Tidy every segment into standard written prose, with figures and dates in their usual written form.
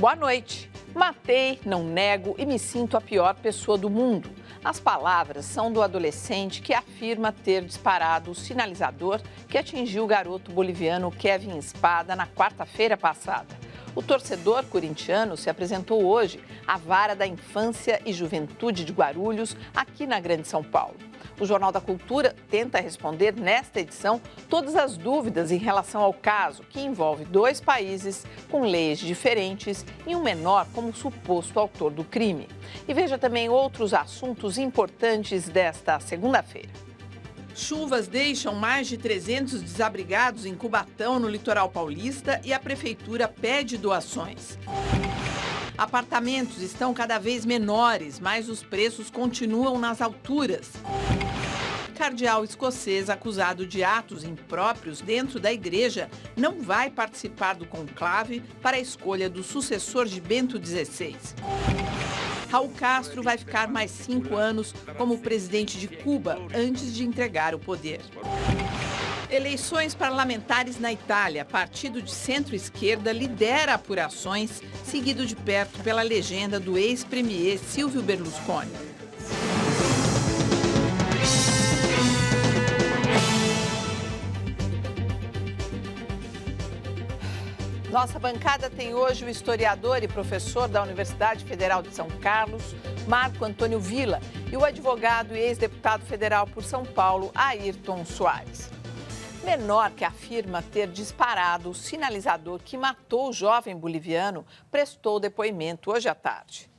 Boa noite. Matei, não nego e me sinto a pior pessoa do mundo. As palavras são do adolescente que afirma ter disparado o sinalizador que atingiu o garoto boliviano Kevin Espada na quarta-feira passada. O torcedor corintiano se apresentou hoje à Vara da Infância e Juventude de Guarulhos, aqui na Grande São Paulo. O Jornal da Cultura tenta responder nesta edição todas as dúvidas em relação ao caso, que envolve dois países com leis diferentes e um menor como suposto autor do crime. E veja também outros assuntos importantes desta segunda-feira. Chuvas deixam mais de 300 desabrigados em Cubatão, no litoral paulista, e a prefeitura pede doações. Apartamentos estão cada vez menores, mas os preços continuam nas alturas. Cardeal escocês acusado de atos impróprios dentro da igreja não vai participar do conclave para a escolha do sucessor de Bento XVI. Raul Castro vai ficar mais 5 anos como presidente de Cuba antes de entregar o poder. Eleições parlamentares na Itália. Partido de centro-esquerda lidera apurações, seguido de perto pela legenda do ex-premier Silvio Berlusconi. Nossa bancada tem hoje o historiador e professor da Universidade Federal de São Carlos, Marco Antônio Villa, e o advogado e ex-deputado federal por São Paulo, Ayrton Soares. Menor que afirma ter disparado o sinalizador que matou o jovem boliviano prestou depoimento hoje à tarde.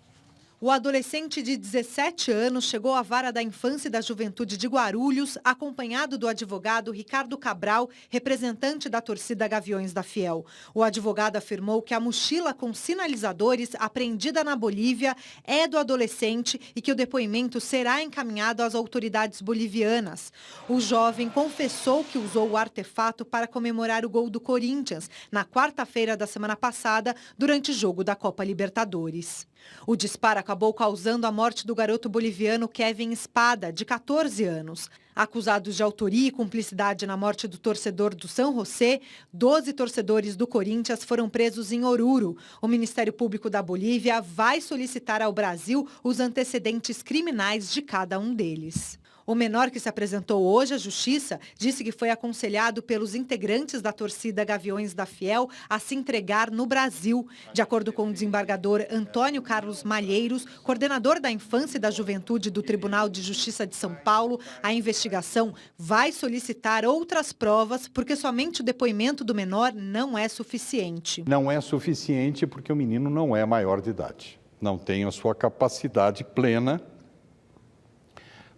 O adolescente de 17 anos chegou à Vara da Infância e da Juventude de Guarulhos, acompanhado do advogado Ricardo Cabral, representante da torcida Gaviões da Fiel. O advogado afirmou que a mochila com sinalizadores apreendida na Bolívia é do adolescente e que o depoimento será encaminhado às autoridades bolivianas. O jovem confessou que usou o artefato para comemorar o gol do Corinthians na quarta-feira da semana passada, durante o jogo da Copa Libertadores. O disparo acabou causando a morte do garoto boliviano Kevin Espada, de 14 anos. Acusados de autoria e cumplicidade na morte do torcedor do São José, 12 torcedores do Corinthians foram presos em Oruro. O Ministério Público da Bolívia vai solicitar ao Brasil os antecedentes criminais de cada um deles. O menor, que se apresentou hoje à Justiça, disse que foi aconselhado pelos integrantes da torcida Gaviões da Fiel a se entregar no Brasil. De acordo com o desembargador Antônio Carlos Malheiros, coordenador da Infância e da Juventude do Tribunal de Justiça de São Paulo, a investigação vai solicitar outras provas, porque somente o depoimento do menor não é suficiente. Não é suficiente porque o menino não é maior de idade. Não tem a sua capacidade plena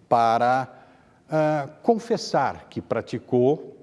para confessar que praticou.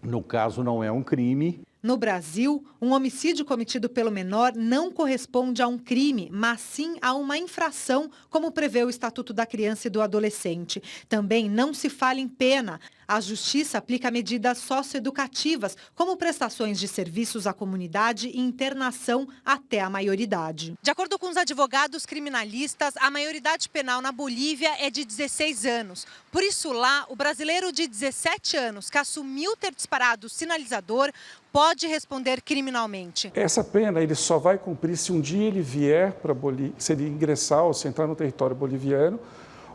No caso, não é um crime. No Brasil, um homicídio cometido pelo menor não corresponde a um crime, mas sim a uma infração, como prevê o Estatuto da Criança e do Adolescente. Também não se fala em pena. A Justiça aplica medidas socioeducativas, como prestações de serviços à comunidade e internação até a maioridade. De acordo com os advogados criminalistas, a maioridade penal na Bolívia é de 16 anos. Por isso, lá, o brasileiro de 17 anos que assumiu ter disparado o sinalizador pode responder criminalmente. Essa pena ele só vai cumprir se um dia ele vier para Bolívia, se ele ingressar ou se entrar no território boliviano,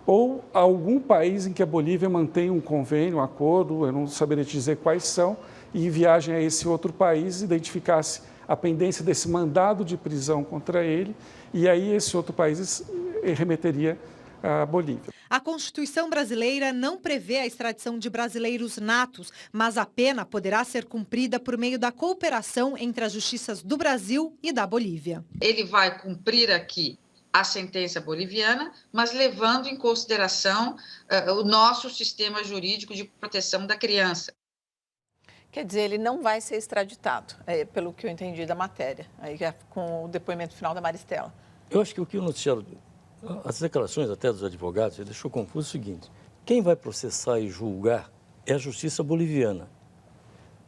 ou algum país em que a Bolívia mantém um convênio, um acordo, eu não saberia te dizer quais são, e viajem a esse outro país, identificasse a pendência desse mandado de prisão contra ele, e aí esse outro país remeteria à Bolívia. A Constituição brasileira não prevê a extradição de brasileiros natos, mas a pena poderá ser cumprida por meio da cooperação entre as justiças do Brasil e da Bolívia. Ele vai cumprir aqui a sentença boliviana, mas levando em consideração o nosso sistema jurídico de proteção da criança. Quer dizer, ele não vai ser extraditado, pelo que eu entendi da matéria, aí, com o depoimento final da Maristela. Eu acho que o noticiário, as declarações até dos advogados, deixou confuso o seguinte: quem vai processar e julgar é a justiça boliviana.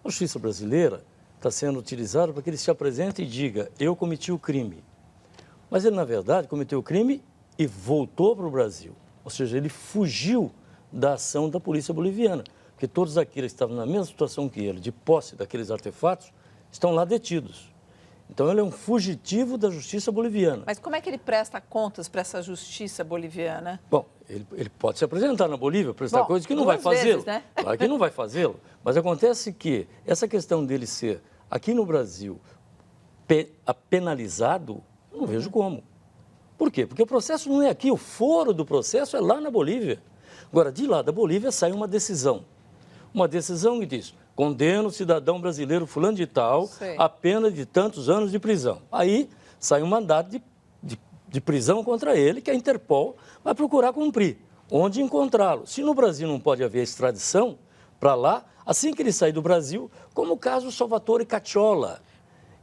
A justiça brasileira está sendo utilizada para que ele se apresente e diga: eu cometi o crime. Mas ele, na verdade, cometeu o crime e voltou para o Brasil. Ou seja, ele fugiu da ação da polícia boliviana. Porque todos aqueles que estavam na mesma situação que ele, de posse daqueles artefatos, estão lá detidos. Então, ele é um fugitivo da justiça boliviana. Mas como é que ele presta contas para essa justiça boliviana? Bom, ele pode se apresentar na Bolívia, prestar coisas que não vai fazê-lo. Né? Claro que não vai fazê-lo. Mas acontece que essa questão dele ser, aqui no Brasil, penalizado, eu não vejo como. Por quê? Porque o processo não é aqui, o foro do processo é lá na Bolívia. Agora, de lá da Bolívia sai uma decisão. Uma decisão que diz: condena o cidadão brasileiro fulano de tal a pena de tantos anos de prisão. Aí sai um mandato de prisão contra ele, que a Interpol vai procurar cumprir. Onde encontrá-lo? Se no Brasil não pode haver extradição para lá, assim que ele sair do Brasil, como o caso Salvatore Cacciola,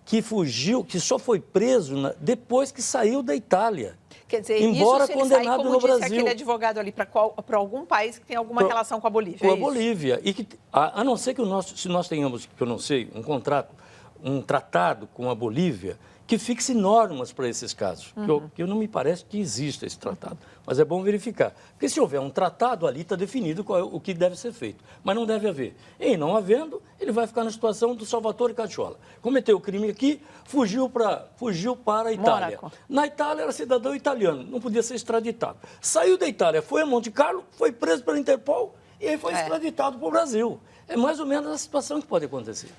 que fugiu, que só foi preso depois que saiu da Itália. Quer dizer, embora isso se condenado ele sair, como no disse Brasil. aquele advogado ali, para algum país que tem alguma relação com a Bolívia. Com a Bolívia. E que, a não ser que se nós tenhamos, que eu não sei, um tratado com a Bolívia que fixe normas para esses casos. Que eu não me parece que exista esse tratado. Mas é bom verificar. Porque se houver um tratado, ali está definido o que deve ser feito. Mas não deve haver. E não havendo, ele vai ficar na situação do Salvatore Cacciola. Cometeu o crime aqui, fugiu para a Itália. Mônaco. Na Itália era cidadão italiano, não podia ser extraditado. Saiu da Itália, foi a Monte Carlo, foi preso pela Interpol e aí foi extraditado para o Brasil. É mais ou menos a situação que pode acontecer.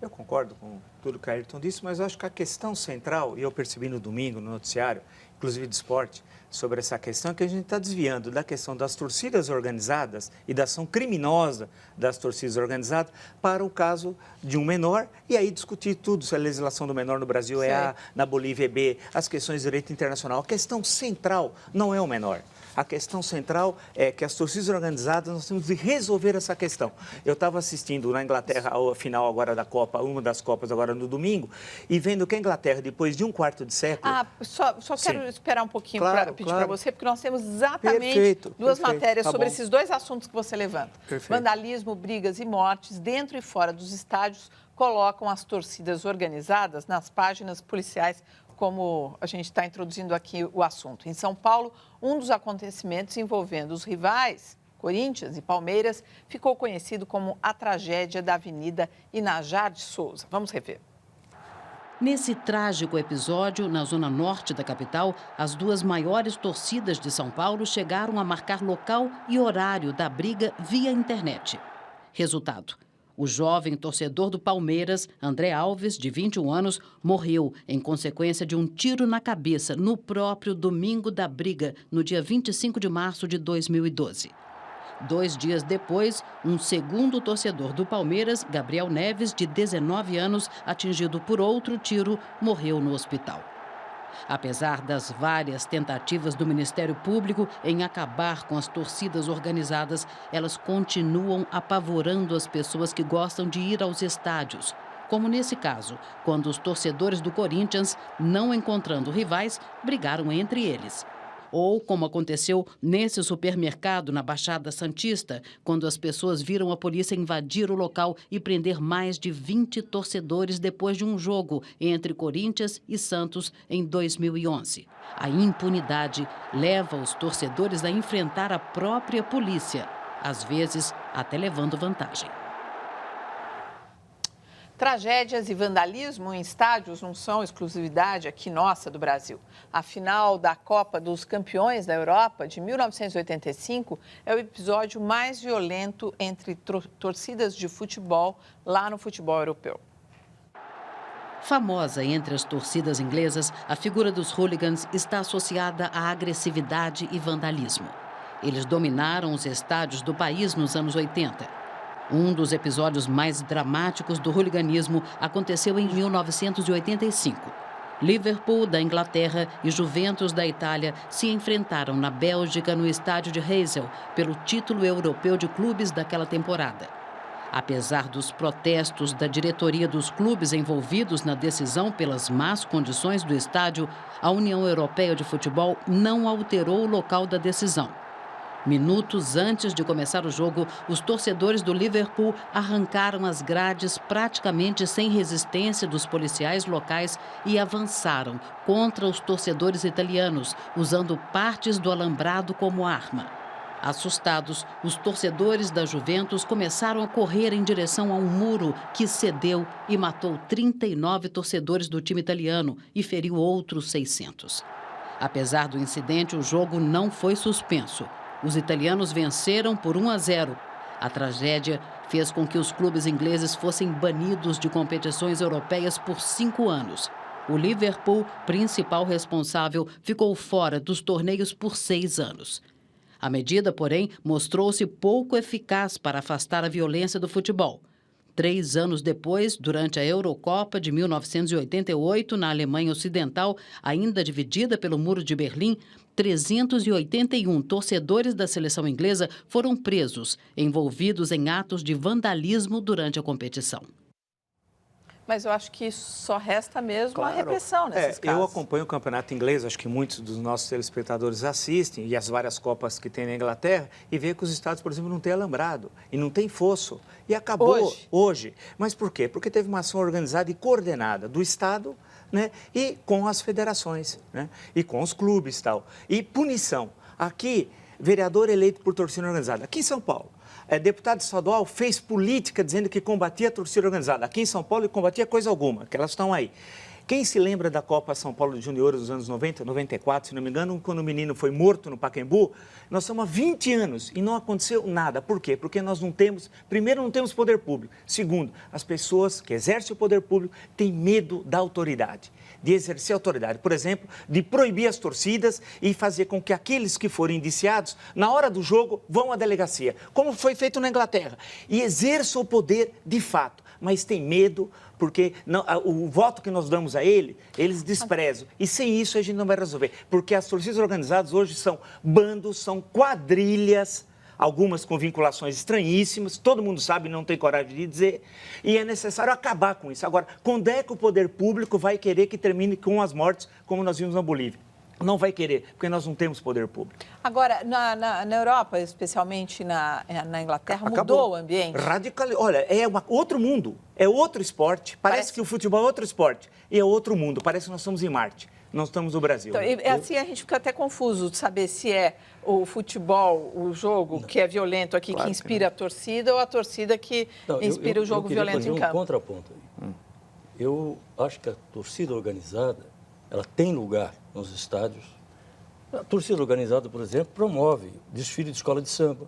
Eu concordo com tudo que o Ayrton disse, mas eu acho que a questão central, e eu percebi no domingo, no noticiário, inclusive de esporte, sobre essa questão, que a gente está desviando da questão das torcidas organizadas e da ação criminosa das torcidas organizadas para o caso de um menor, e aí discutir tudo, se a legislação do menor no Brasil é A, na Bolívia é B, as questões de direito internacional. A questão central não é o menor. A questão central é que as torcidas organizadas, nós temos de resolver essa questão. Eu estava assistindo na Inglaterra a final agora da Copa, uma das Copas agora no domingo, e vendo que a Inglaterra, depois de um quarto de século... Só quero esperar um pouquinho para pedir para você, porque nós temos exatamente duas matérias sobre esses dois assuntos que você levanta. Vandalismo, brigas e mortes dentro e fora dos estádios colocam as torcidas organizadas nas páginas policiais, como a gente está introduzindo aqui o assunto. Em São Paulo, um dos acontecimentos envolvendo os rivais, Corinthians e Palmeiras, ficou conhecido como a tragédia da Avenida Inajar de Souza. Vamos rever. Nesse trágico episódio, na zona norte da capital, as duas maiores torcidas de São Paulo chegaram a marcar local e horário da briga via internet. Resultado: o jovem torcedor do Palmeiras, André Alves, de 21 anos, morreu em consequência de um tiro na cabeça no próprio domingo da briga, no dia 25 de março de 2012. 2 dias depois, um segundo torcedor do Palmeiras, Gabriel Neves, de 19 anos, atingido por outro tiro, morreu no hospital. Apesar das várias tentativas do Ministério Público em acabar com as torcidas organizadas, elas continuam apavorando as pessoas que gostam de ir aos estádios, como nesse caso, quando os torcedores do Corinthians, não encontrando rivais, brigaram entre eles. Ou como aconteceu nesse supermercado na Baixada Santista, quando as pessoas viram a polícia invadir o local e prender mais de 20 torcedores depois de um jogo entre Corinthians e Santos em 2011. A impunidade leva os torcedores a enfrentar a própria polícia, às vezes até levando vantagem. Tragédias e vandalismo em estádios não são exclusividade aqui nossa do Brasil. A final da Copa dos Campeões da Europa de 1985 é o episódio mais violento entre torcidas de futebol lá no futebol europeu. Famosa entre as torcidas inglesas, a figura dos hooligans está associada à agressividade e vandalismo. Eles dominaram os estádios do país nos anos 80. Um dos episódios mais dramáticos do hooliganismo aconteceu em 1985. Liverpool, da Inglaterra, e Juventus, da Itália, se enfrentaram na Bélgica no estádio de Heysel pelo título europeu de clubes daquela temporada. Apesar dos protestos da diretoria dos clubes envolvidos na decisão pelas más condições do estádio, a União Europeia de Futebol não alterou o local da decisão. Minutos antes de começar o jogo, os torcedores do Liverpool arrancaram as grades praticamente sem resistência dos policiais locais e avançaram contra os torcedores italianos, usando partes do alambrado como arma. Assustados, os torcedores da Juventus começaram a correr em direção a um muro que cedeu e matou 39 torcedores do time italiano e feriu outros 600. Apesar do incidente, o jogo não foi suspenso. Os italianos venceram por 1-0. A tragédia fez com que os clubes ingleses fossem banidos de competições europeias por 5 anos. O Liverpool, principal responsável, ficou fora dos torneios por 6 anos. A medida, porém, mostrou-se pouco eficaz para afastar a violência do futebol. 3 anos depois, durante a Eurocopa de 1988, na Alemanha Ocidental, ainda dividida pelo Muro de Berlim, 381 torcedores da seleção inglesa foram presos, envolvidos em atos de vandalismo durante a competição. Mas eu acho que só resta mesmo a repressão nesses casos. Eu acompanho o campeonato inglês, acho que muitos dos nossos telespectadores assistem, e as várias Copas que tem na Inglaterra, e vê que os estados, por exemplo, não têm alambrado, e não tem fosso. E acabou hoje. Mas por quê? Porque teve uma ação organizada e coordenada do Estado, né, e com as federações, né, e com os clubes e tal. E punição. Aqui, vereador eleito por torcida organizada. Aqui em São Paulo. Deputado estadual fez política dizendo que combatia a torcida organizada. Aqui em São Paulo, ele combatia coisa alguma, que elas estão aí. Quem se lembra da Copa São Paulo de Juniores dos anos 90, 94, se não me engano, quando o menino foi morto no Pacaembu, nós estamos há 20 anos e não aconteceu nada. Por quê? Porque nós não temos, primeiro, não temos poder público. Segundo, as pessoas que exercem o poder público têm medo da autoridade, de exercer autoridade. Por exemplo, de proibir as torcidas e fazer com que aqueles que forem indiciados, na hora do jogo, vão à delegacia, como foi feito na Inglaterra, e exerçam o poder de fato. Mas tem medo, porque não, o voto que nós damos a eles desprezam. E sem isso a gente não vai resolver. Porque as torcidas organizadas hoje são bandos, são quadrilhas, algumas com vinculações estranhíssimas, todo mundo sabe, não tem coragem de dizer, e é necessário acabar com isso. Agora, quando é que o poder público vai querer que termine com as mortes, como nós vimos na Bolívia? Não vai querer, porque nós não temos poder público. Agora, na Europa, especialmente na Inglaterra, mudou o ambiente? Olha, outro mundo, é outro esporte. Parece que o futebol é outro esporte e é outro mundo. Parece que nós estamos em Marte, nós estamos no Brasil. Então, assim a gente fica até confuso de saber se é o futebol, o jogo, que é violento aqui, claro, que inspira a torcida, ou a torcida que inspira o jogo violento em campo. Um contraponto aí. Eu acho que a torcida organizada, ela tem lugar nos estádios. A torcida organizada, por exemplo, promove desfile de escola de samba,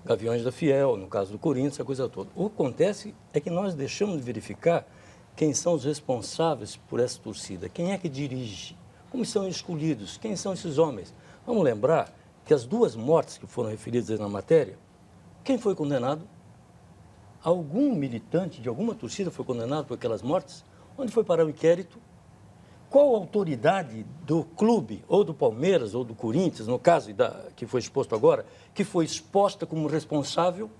Gaviões da Fiel, no caso do Corinthians, essa coisa toda. O que acontece é que nós deixamos de verificar quem são os responsáveis por essa torcida, quem é que dirige, como são escolhidos, quem são esses homens. Vamos lembrar que as 2 mortes que foram referidas aí na matéria, quem foi condenado? Algum militante de alguma torcida foi condenado por aquelas mortes? Onde foi parar o inquérito? Qual a autoridade do clube, ou do Palmeiras, ou do Corinthians, no caso que foi exposto agora, que foi exposta como responsável?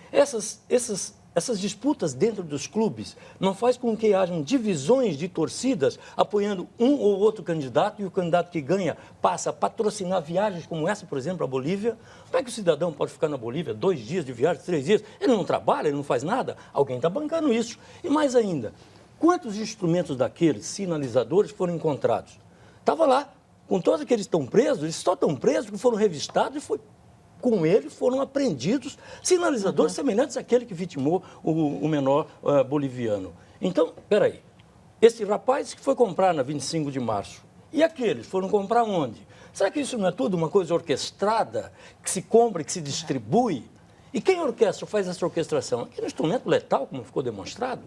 Essas disputas dentro dos clubes não faz com que hajam divisões de torcidas apoiando um ou outro candidato, e o candidato que ganha passa a patrocinar viagens como essa, por exemplo, à Bolívia. Como é que o cidadão pode ficar na Bolívia 2 dias de viagem, 3 dias? Ele não trabalha, ele não faz nada? Alguém está bancando isso. E mais ainda, quantos instrumentos daqueles sinalizadores foram encontrados? Estava lá, com todos aqueles que estão presos, eles só estão presos porque foram revistados e com eles foram apreendidos sinalizadores semelhantes àquele que vitimou o menor boliviano. Então, peraí, esse rapaz que foi comprar na 25 de março, e aqueles foram comprar onde? Será que isso não é tudo uma coisa orquestrada, que se compra e que se distribui? E quem orquestra faz essa orquestração? Aquele instrumento letal, como ficou demonstrado.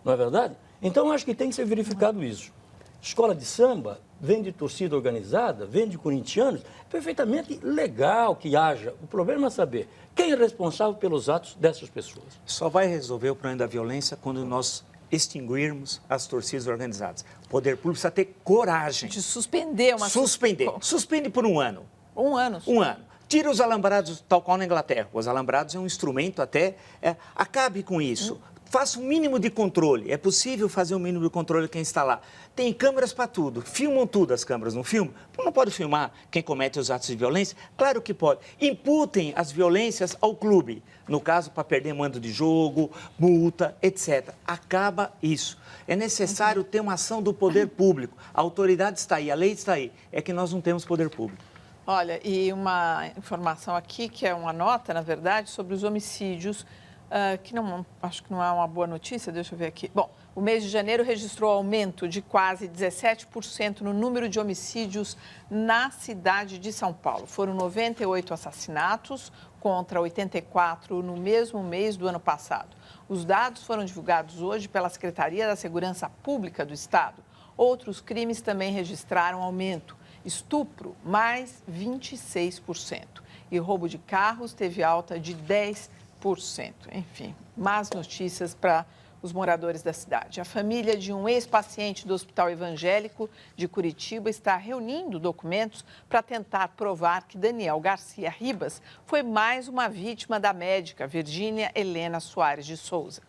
Não é verdade? Então, acho que tem que ser verificado isso. Escola de samba vem de torcida organizada, vem de corintianos, perfeitamente legal que haja. O problema é saber quem é responsável pelos atos dessas pessoas. Só vai resolver o problema da violência quando nós extinguirmos as torcidas organizadas. O poder público precisa ter coragem. De suspender uma... Suspende por 1 ano. 1 ano. 1 ano. Tira os alambrados, tal qual na Inglaterra. Os alambrados é um instrumento até... acabe com isso. Faça um mínimo de controle. É possível fazer um mínimo de controle quem está lá. Tem câmeras para tudo. Filmam tudo as câmeras, não filmam? Não pode filmar quem comete os atos de violência? Claro que pode. Imputem as violências ao clube. No caso, para perder mando de jogo, multa, etc. Acaba isso. É necessário ter uma ação do poder público. A autoridade está aí, a lei está aí. É que nós não temos poder público. Olha, e uma informação aqui, que é uma nota, na verdade, sobre os homicídios, que não, acho que não é uma boa notícia, deixa eu ver aqui. Bom, o mês de janeiro registrou aumento de quase 17% no número de homicídios na cidade de São Paulo. Foram 98 assassinatos contra 84 no mesmo mês do ano passado. Os dados foram divulgados hoje pela Secretaria da Segurança Pública do Estado. Outros crimes também registraram aumento. Estupro, mais 26%. E roubo de carros teve alta de 10%. Enfim, más notícias para os moradores da cidade. A família de um ex-paciente do Hospital Evangélico de Curitiba está reunindo documentos para tentar provar que Daniel Garcia Ribas foi mais uma vítima da médica Virgínia Helena Soares de Souza.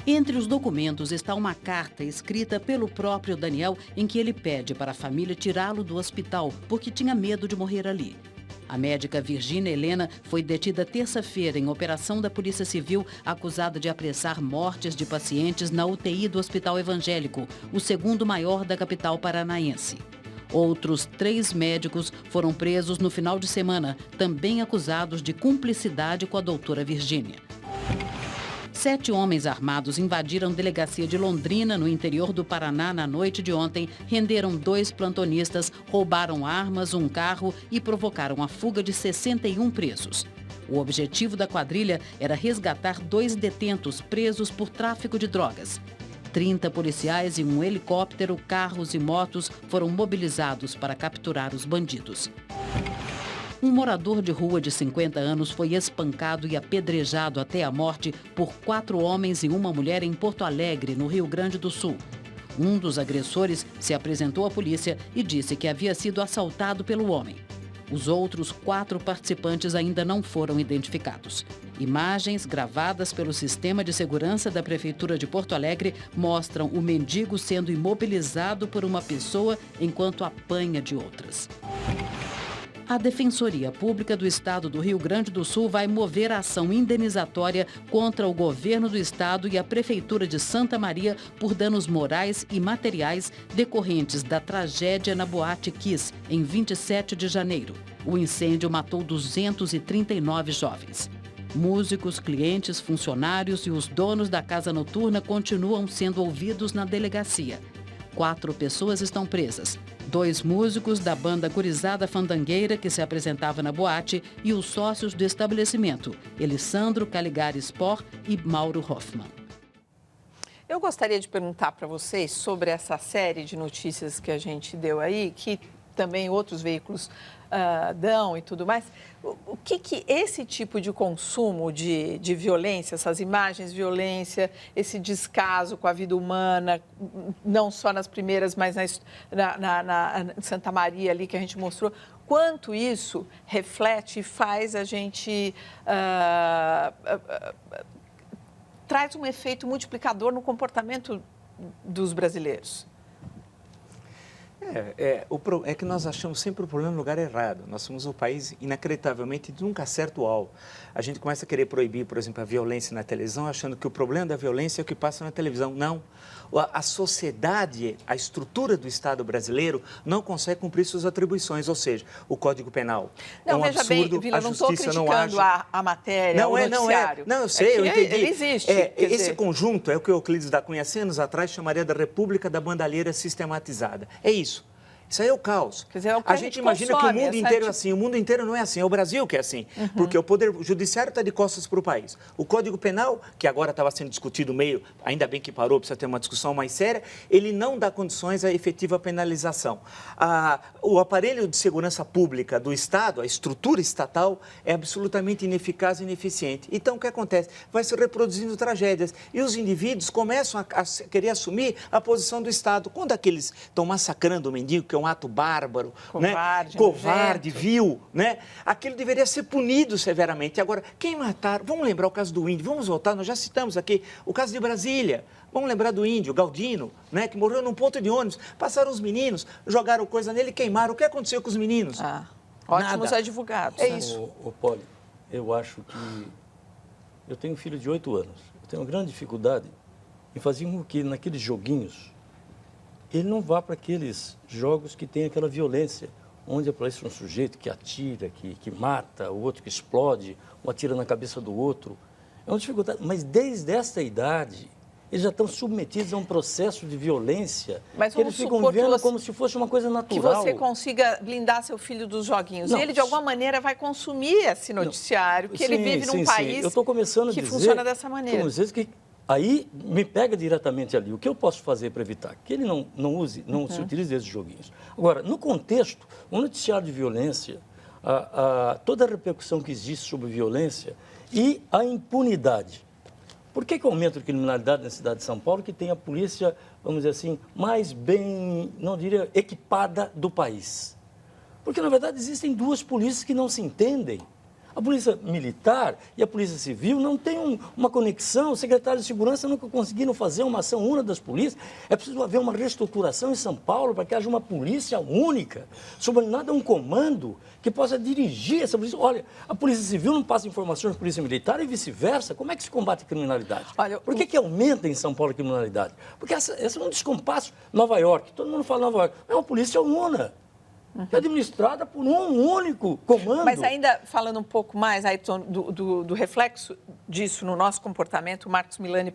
Entre os documentos está uma carta escrita pelo próprio Daniel em que ele pede para a família tirá-lo do hospital porque tinha medo de morrer ali. A médica Virgínia Helena foi detida terça-feira em operação da Polícia Civil, acusada de apressar mortes de pacientes na UTI do Hospital Evangélico, o segundo maior da capital paranaense. Outros 3 médicos foram presos no final de semana, também acusados de cumplicidade com a doutora Virgínia. 7 homens armados invadiram a delegacia de Londrina, no interior do Paraná, na noite de ontem, renderam 2 plantonistas, roubaram armas, um carro e provocaram a fuga de 61 presos. O objetivo da quadrilha era resgatar 2 detentos presos por tráfico de drogas. 30 policiais e um helicóptero, carros e motos foram mobilizados para capturar os bandidos. Um morador de rua de 50 anos foi espancado e apedrejado até a morte por 4 homens e uma mulher em Porto Alegre, no Rio Grande do Sul. Um dos agressores se apresentou à polícia e disse que havia sido assaltado pelo homem. Os outros 4 participantes ainda não foram identificados. Imagens gravadas pelo sistema de segurança da Prefeitura de Porto Alegre mostram o mendigo sendo imobilizado por uma pessoa enquanto apanha de outras. A Defensoria Pública do Estado do Rio Grande do Sul vai mover a ação indenizatória contra o governo do estado e a Prefeitura de Santa Maria por danos morais e materiais decorrentes da tragédia na Boate Kiss, em 27 de janeiro. O incêndio matou 239 jovens. Músicos, clientes, funcionários e os donos da casa noturna continuam sendo ouvidos na delegacia. 4 pessoas estão presas. 2 músicos da banda Gurizada Fandangueira, que se apresentava na boate, e os sócios do estabelecimento, Elisandro Caligari Spor e Mauro Hoffman. Eu gostaria de perguntar para vocês sobre essa série de notícias que a gente deu aí, que também outros veículos dão e tudo mais. O que esse tipo de consumo de violência, essas imagens de violência, esse descaso com a vida humana, não só nas primeiras, mas na Santa Maria ali que a gente mostrou, quanto isso reflete e faz a gente... traz um efeito multiplicador no comportamento dos brasileiros? É que nós achamos sempre o problema no lugar errado. Nós somos um país, inacreditavelmente, de nunca acerta o alvo. A gente começa a querer proibir, por exemplo, a violência na televisão, achando que o problema da violência é o que passa na televisão. Não. A sociedade, a estrutura do Estado brasileiro não consegue cumprir suas atribuições, ou seja, o Código Penal. Não, é um absurdo, Vila, a justiça não age. A matéria, o noticiário. Não, eu sei, eu entendi. Ele existe. Esse conjunto é o que o Euclides da Cunha, 100 anos atrás, chamaria da República da Bandalheira Sistematizada. É isso. Isso aí é o caos. Quer dizer, é o que a gente imagina consome, que o mundo inteiro é assim. O mundo inteiro não é assim. É o Brasil que é assim. Porque o Poder Judiciário está de costas para o país. O Código Penal, que agora estava sendo discutido meio, ainda bem que parou, precisa ter uma discussão mais séria, ele não dá condições à efetiva penalização. O aparelho de segurança pública do Estado, a estrutura estatal, é absolutamente ineficaz e ineficiente. Então, o que acontece? Vai se reproduzindo tragédias. E os indivíduos começam a querer assumir a posição do Estado. Quando aqueles estão massacrando o mendigo, que é um ato bárbaro, covarde, vil, né? Aquilo deveria ser punido severamente. Agora, quem matar? Vamos lembrar o caso do índio, vamos voltar, nós já citamos aqui o caso de Brasília. Vamos lembrar do índio, Galdino, né, que morreu num ponto de ônibus. Passaram os meninos, jogaram coisa nele e queimaram. O que aconteceu com os meninos? Ótimos advogados. É isso. Ô, Poli, eu acho que... Eu tenho um filho de 8 anos. Eu tenho uma grande dificuldade em fazer com que naqueles joguinhos ele não vá para aqueles jogos que tem aquela violência. onde aparece um sujeito que atira, que mata, o outro que explode, um atira na cabeça do outro. É uma dificuldade, mas desde essa idade, eles já estão submetidos a um processo de violência, mas que eles ficam vendo como se fosse uma coisa natural. Que você consiga blindar seu filho dos joguinhos. Não, ele, de alguma maneira, vai consumir esse noticiário, que ele vive num país eu estou começando que a dizer, funciona dessa maneira. Estou dizendo que aí me pega diretamente ali. O que eu posso fazer para evitar? Que ele não se utilize desses joguinhos. Agora, no contexto, um noticiário de violência, toda a repercussão que existe sobre violência e a impunidade. Por que o aumento de criminalidade na cidade de São Paulo, que tem a polícia, vamos dizer assim, mais bem, não diria, equipada do país? Porque, na verdade, existem duas polícias que não se entendem. A polícia militar e a polícia civil não têm uma conexão. O secretário de Segurança nunca conseguiram fazer uma ação única das polícias. É preciso haver uma reestruturação em São Paulo para que haja uma polícia única, subordinada a um comando que possa dirigir essa polícia. Olha, a polícia civil não passa informações para a polícia militar e vice-versa. Como é que se combate a criminalidade? Olha, por que aumenta em São Paulo a criminalidade? Porque esse é um descompasso. Nova York, todo mundo fala Nova York, é uma polícia una. É administrada por um único comando. Mas ainda falando um pouco mais, Ayrton, do reflexo disso no nosso comportamento, o Marcos Milani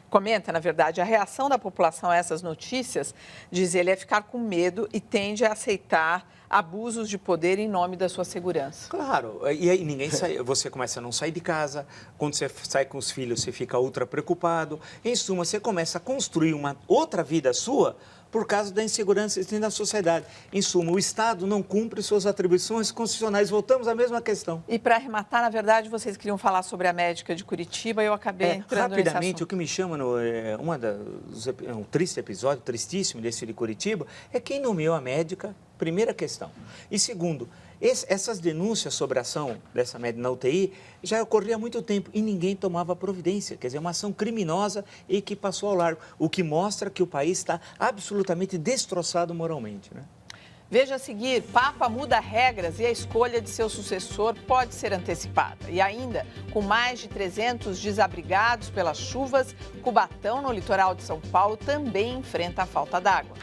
comenta, na verdade, a reação da população a essas notícias, diz ele, é ficar com medo e tende a aceitar abusos de poder em nome da sua segurança. Claro, e aí ninguém sai, você começa a não sair de casa, quando você sai com os filhos você fica ultra preocupado, em suma você começa a construir uma outra vida sua por causa da insegurança existente na sociedade. Em suma, o Estado não cumpre suas atribuições constitucionais. Voltamos à mesma questão. E para arrematar, na verdade, vocês queriam falar sobre a médica de Curitiba e eu acabei entrando rapidamente, o que me chama, um triste episódio, tristíssimo desse de Curitiba, é quem nomeou a médica, primeira questão. E segundo, essas denúncias sobre a ação dessa médica na UTI já ocorria há muito tempo e ninguém tomava providência. Quer dizer, uma ação criminosa e que passou ao largo, o que mostra que o país está absolutamente destroçado moralmente, né? Veja a seguir, Papa muda regras e a escolha de seu sucessor pode ser antecipada. E ainda, com mais de 300 desabrigados pelas chuvas, Cubatão, no litoral de São Paulo, também enfrenta a falta d'água.